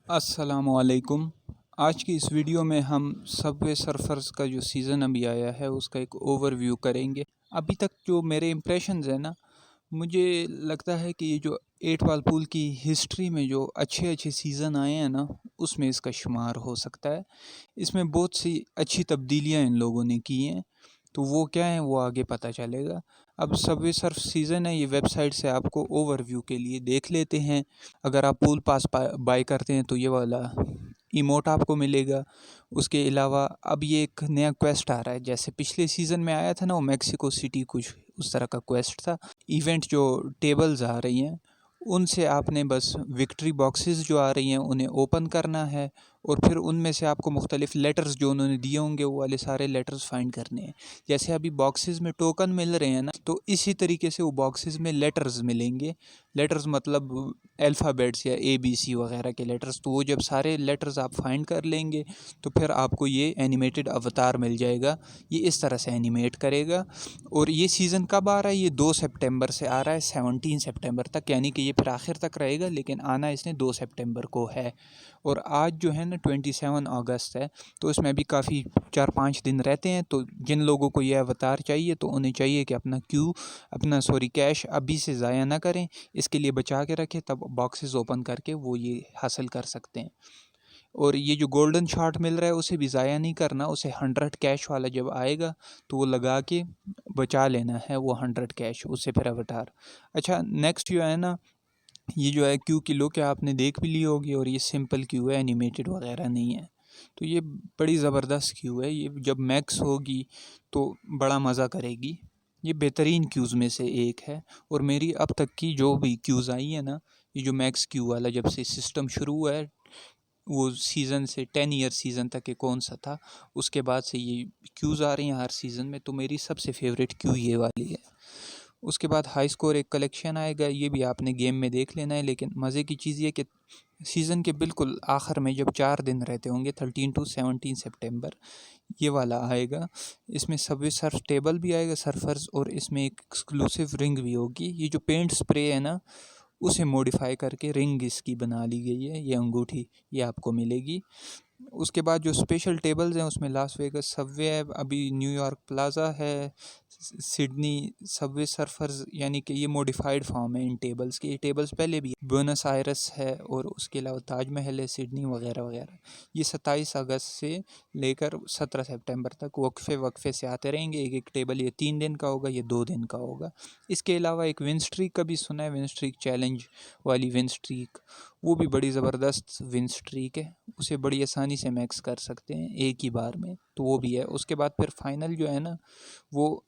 अस्सलामुअलैकुम। आज की इस वीडियो में हम सबवे सर्फर्स का जो सीज़न अभी आया है उसका एक ओवरव्यू करेंगे। अभी तक जो मेरे इम्प्रेशंस हैं ना, मुझे लगता है कि ये जो 8 बॉल पूल की हिस्ट्री में जो अच्छे अच्छे सीज़न आए हैं ना, उसमें इसका शुमार हो सकता है। इसमें बहुत सी अच्छी तब्दीलियाँ इन लोगों ने की हैं, तो वो क्या है वो आगे पता चलेगा। अब सबवे सर्फ सीज़न है, ये वेबसाइट से आपको ओवरव्यू के लिए देख लेते हैं। अगर आप पूल पास बाय करते हैं तो ये वाला इमोट आपको मिलेगा। उसके अलावा अब ये एक नया क्वेस्ट आ रहा है, जैसे पिछले सीज़न में आया था ना वो मैक्सिको सिटी, कुछ उस तरह का क्वेस्ट था। इवेंट जो टेबल्स आ रही हैं उनसे आपने बस विक्ट्री बॉक्सेस जो आ रही हैं उन्हें ओपन करना है, और फिर उनमें से आपको मुख्तलिफ लेटर्स जो उन्होंने दिए होंगे वो वाले सारे लेटर्स फाइंड करने हैं। जैसे अभी बॉक्सेस में टोकन मिल रहे हैं ना, तो इसी तरीके से वो बॉक्सेस में लेटर्स मिलेंगे। लेटर्स मतलब अल्फ़ाबेट्स या ABC वगैरह के लेटर्स। तो वो जब सारे लेटर्स आप फाइंड कर लेंगे तो फिर आपको ये एनिमेटेड अवतार मिल जाएगा। ये इस तरह से एनिमेट करेगा। और ये सीज़न कब आ रहा है? ये 2 सितंबर से आ रहा है 17 सितंबर तक, यानी कि ये फिर आखिर तक रहेगा, लेकिन आना इसने 2 सितंबर को है। और आज जो है ना 27 अगस्त है, तो इसमें अभी काफ़ी 4-5 दिन रहते हैं। तो जिन लोगों को ये अवतार चाहिए तो उन्हें चाहिए कि अपना कैश अभी से ज़ाया ना करें, इसके लिए बचा के रखें, तब बॉक्सेस ओपन करके वो ये हासिल कर सकते हैं। और ये जो गोल्डन शॉट मिल रहा है उसे भी ज़ाया नहीं करना, उसे 100 कैश वाला जब आएगा तो वो लगा के बचा लेना है वो 100 कैश, उससे फिर अवतार। अच्छा, नेक्स्ट जो है ना, ये जो है क्यू की लुक है आपने देख भी ली होगी, और ये सिंपल क्यू है, एनिमेटेड वगैरह नहीं है। तो ये बड़ी ज़बरदस्त क्यू है, ये जब मैक्स होगी तो बड़ा मज़ा करेगी। ये बेहतरीन क्यूज़ में से एक है। और मेरी अब तक की जो भी क्यूज़ आई है ना, ये जो मैक्स क्यू वाला जब से सिस्टम शुरू हुआ है, वो सीज़न से 10 ईयर सीज़न तक ये कौन सा था, उसके बाद से ये क्यूज़ आ रही हैं हर सीज़न में, तो मेरी सबसे फेवरेट क्यू ये वाली है। उसके बाद हाई स्कोर एक कलेक्शन आएगा, ये भी आपने गेम में देख लेना है। लेकिन मज़े की चीज़ ये कि सीज़न के बिल्कुल आखिर में जब 4 दिन रहते होंगे, 13 टू 17 सितंबर, ये वाला आएगा। इसमें सबवे सर्फ टेबल भी आएगा, सर्फर्स, और इसमें एक एक्सक्लूसिव रिंग भी होगी। ये जो पेंट स्प्रे है ना, उसे मॉडिफाई करके रिंग इसकी बना ली गई है, ये अंगूठी ये आपको मिलेगी। उसके बाद जो स्पेशल टेबल्स हैं उसमें लास वेगस सबवे है, अभी न्यूयॉर्क प्लाज़ा है, सिडनी सबवे सर्फर्स, यानी कि ये मॉडिफाइड फॉर्म है इन टेबल्स की। ये टेबल्स पहले भी बोनस आयरस है, और उसके अलावा ताजमहल है, सिडनी वगैरह वगैरह। ये 27 अगस्त से लेकर 17 सितंबर तक वक्फे वक्फे से आते रहेंगे। एक एक टेबल ये 3 दिन का होगा, ये 2 दिन का होगा। इसके अलावा एक विन स्ट्रीक का भी सुना है, विन स्ट्रीक चैलेंज वाली विन स्ट्रीक, वो भी बड़ी ज़बरदस्त विन स्ट्रीक है, उसे बड़ी आसानी से मैक्स कर सकते हैं एक ही बार में, तो वो भी है। उसके बाद फिर फाइनल जो है ना, वो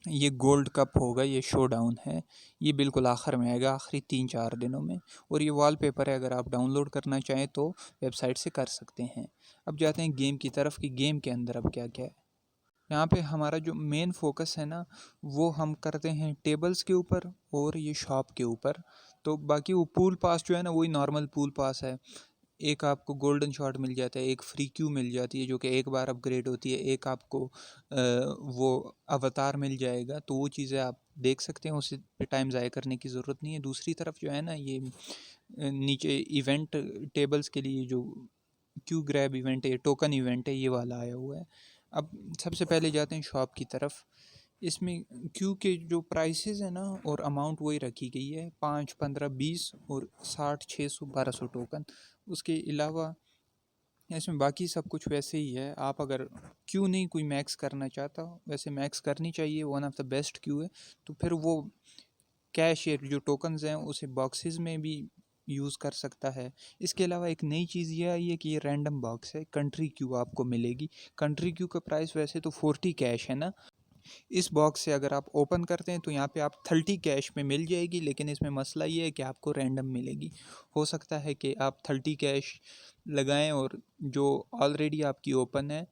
ये गोल्ड कप होगा, ये शो डाउन है, ये बिल्कुल आखिर में आएगा, आखिरी 3-4 दिनों में। और ये वॉलपेपर है, अगर आप डाउनलोड करना चाहें तो वेबसाइट से कर सकते हैं। अब जाते हैं गेम की तरफ कि गेम के अंदर अब क्या क्या है। यहाँ पे हमारा जो मेन फोकस है ना, वो हम करते हैं टेबल्स के ऊपर और ये शॉप के ऊपर। तो बाकी वो पूल पास जो है ना, वही नॉर्मल पूल पास है। एक आपको गोल्डन शॉट मिल जाता है, एक फ्री क्यू मिल जाती है जो कि एक बार अपग्रेड होती है, एक आपको वो अवतार मिल जाएगा। तो वो चीज़ें आप देख सकते हैं, उसे पे टाइम ज़ाया करने की ज़रूरत नहीं है। दूसरी तरफ जो है ना, ये नीचे इवेंट टेबल्स के लिए जो क्यू ग्रैब इवेंट है, टोकन इवेंट है, ये वाला आया हुआ है। अब सबसे पहले जाते हैं शॉप की तरफ। इसमें क्यू के जो प्राइसेस है ना और अमाउंट वही रखी गई है, 5, 15, 20 और 60, 600, 1200 टोकन। उसके अलावा इसमें बाकी सब कुछ वैसे ही है। आप अगर क्यू नहीं कोई मैक्स करना चाहता, वैसे मैक्स करनी चाहिए, one of the best Q है, तो फिर वो कैश या जो टोकन्स हैं उसे बॉक्सेस में भी यूज़ कर सकता है। इसके अलावा एक नई चीज़ ये आई है कि ये रैंडम बॉक्स है, कंट्री क्यू आपको मिलेगी। कंट्री क्यू का प्राइस वैसे तो 40 कैश है ना, इस बॉक्स से अगर आप ओपन करते हैं तो यहाँ पे आप 30 कैश में मिल जाएगी, लेकिन इसमें मसला ये है कि आपको रैंडम मिलेगी। हो सकता है कि आप 30 कैश लगाएं और जो ऑलरेडी आपकी ओपन है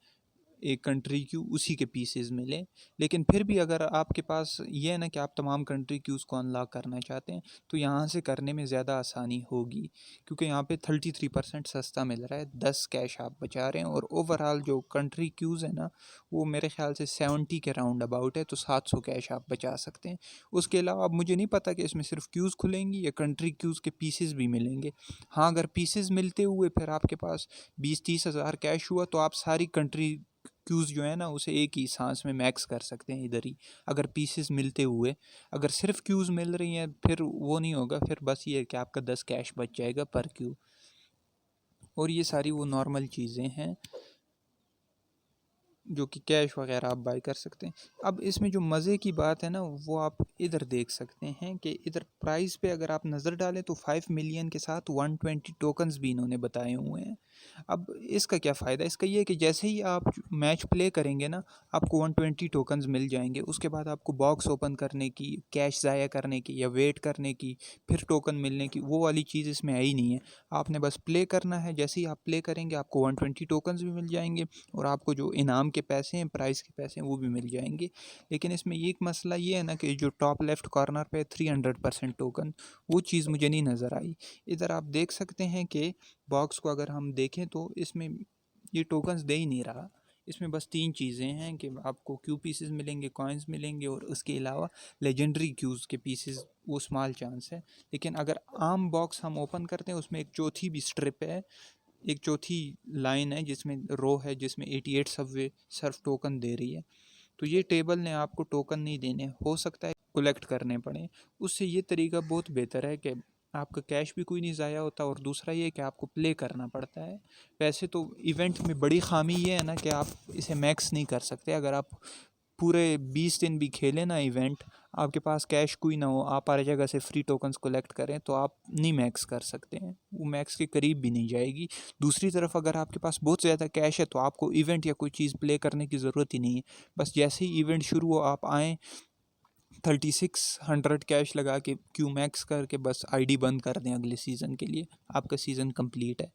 एक कंट्री क्यू उसी के पीसेस मिले। लेकिन फिर भी अगर आपके पास ये है ना कि आप तमाम कंट्री क्यूज़ को अनलॉक करना चाहते हैं तो यहाँ से करने में ज़्यादा आसानी होगी, क्योंकि यहाँ पे 33% सस्ता मिल रहा है, 10 कैश आप बचा रहे हैं। और ओवरऑल जो कंट्री क्यूज़ है ना वो मेरे ख्याल से 70 के राउंड अबाउट है, तो 700 कैश आप बचा सकते हैं। उसके अलावा अब मुझे नहीं पता कि इसमें सिर्फ क्यूज़ खुलेंगी या कंट्री क्यूज़ के पीसेस भी मिलेंगे। हाँ, अगर पीसेस मिलते हुए फिर आपके पास 20-30 हज़ार कैश हुआ तो आप सारी कंट्री क्यूज़ जो है ना उसे एक ही सांस में मैक्स कर सकते हैं इधर ही, अगर पीसेस मिलते हुए। अगर सिर्फ क्यूज़ मिल रही हैं फिर वो नहीं होगा, फिर बस ये है कि आपका 10 कैश बच जाएगा पर क्यू। और ये सारी वो नॉर्मल चीज़ें हैं जो कि कैश वगैरह आप बाई कर सकते हैं। अब इसमें जो मज़े की बात है ना वो आप इधर देख सकते हैं कि इधर प्राइस पे अगर आप नज़र डालें तो 5 मिलियन के साथ 120 टोकन्स भी इन्होंने बताए हुए हैं। अब इसका क्या फ़ायदा, इसका ये है कि जैसे ही आप मैच प्ले करेंगे ना आपको 120 टोकन्स मिल जाएंगे। उसके बाद आपको बॉक्स ओपन करने की, कैश ज़ाया करने की या वेट करने की, फिर टोकन मिलने की, वो वाली चीज़ इसमें आई नहीं है। आपने बस प्ले करना है, जैसे ही आप प्ले करेंगे आपको 120 टोकन्स भी मिल जाएंगे और आपको जो इनाम के पैसे हैं, प्राइस के पैसे हैं वो भी मिल जाएंगे। लेकिन इसमें एक मसला ये है ना कि जो टॉप लेफ्ट कॉर्नर पे 300% टोकन, वो चीज़ मुझे नहीं नज़र आई। इधर आप देख सकते हैं कि बॉक्स को अगर हम देखें तो इसमें ये टोकन्स दे ही नहीं रहा। इसमें बस 3 चीज़ें हैं कि आपको क्यू पीसेस मिलेंगे, कॉइन्स मिलेंगे और उसके अलावा लेजेंडरी क्यूज़ के पीसेस, वो स्मॉल चांस है। लेकिन अगर आम बॉक्स हम ओपन करते हैं उसमें एक चौथी भी स्ट्रिप है, एक चौथी लाइन है जिसमें रो है जिसमें 88 सबवे सर्फ टोकन दे रही है। तो ये टेबल ने आपको टोकन नहीं देने, हो सकता है कलेक्ट करने पड़े। उससे ये तरीका बहुत बेहतर है कि आपका कैश भी कोई नहीं ज़ाया होता और दूसरा ये कि आपको प्ले करना पड़ता है। वैसे तो इवेंट में बड़ी ख़ामी ये है ना कि आप इसे मैक्स नहीं कर सकते। अगर आप पूरे 20 दिन भी खेलें ना इवेंट, आपके पास कैश कोई ना हो, आप हर जगह से फ्री टोकन्स कलेक्ट करें तो आप नहीं मैक्स कर सकते हैं, वो मैक्स के करीब भी नहीं जाएगी। दूसरी तरफ अगर आपके पास बहुत ज़्यादा कैश है तो आपको इवेंट या कोई चीज़ प्ले करने की ज़रूरत ही नहीं है। बस जैसे ही इवेंट शुरू हो आप आएँ, 3600 कैश लगा के क्यू मैक्स करके बस आईडी बंद कर दें अगले सीज़न के लिए, आपका सीज़न कंप्लीट है।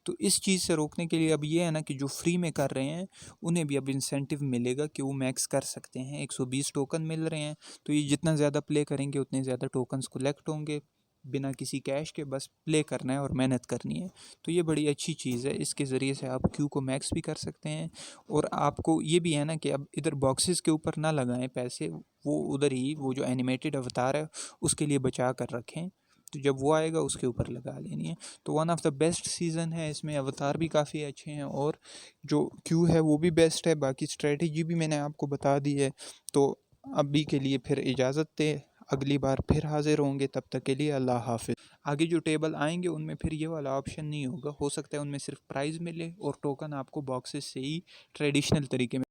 तो इस चीज़ से रोकने के लिए अब ये है ना कि जो फ्री में कर रहे हैं उन्हें भी अब इंसेंटिव मिलेगा कि वो मैक्स कर सकते हैं। 120 टोकन मिल रहे हैं तो ये जितना ज़्यादा प्ले करेंगे उतने ज़्यादा टोकन्स कलेक्ट होंगे, बिना किसी कैश के बस प्ले करना है और मेहनत करनी है। तो ये बड़ी अच्छी चीज़ है, इसके ज़रिए से आप क्यू को मैक्स भी कर सकते हैं। और आपको ये भी है ना कि अब इधर बॉक्सेस के ऊपर ना लगाएं पैसे, वो उधर ही वो जो एनिमेटेड अवतार है उसके लिए बचा कर रखें, तो जब वो आएगा उसके ऊपर लगा लेनी है। तो one of the best season है, इसमें अवतार भी काफ़ी अच्छे हैं और जो क्यू है वो भी बेस्ट है। बाकी स्ट्रेटजी भी मैंने आपको बता दी है। तो अभी के लिए फिर इजाज़त दे, अगली बार फिर हाजिर होंगे, तब तक के लिए अल्लाह हाफिज़। आगे जो टेबल आएंगे उनमें फिर ये वाला ऑप्शन नहीं होगा, हो सकता है उनमें सिर्फ प्राइज़ मिले और टोकन आपको बॉक्सेस से ही ट्रेडिशनल तरीके में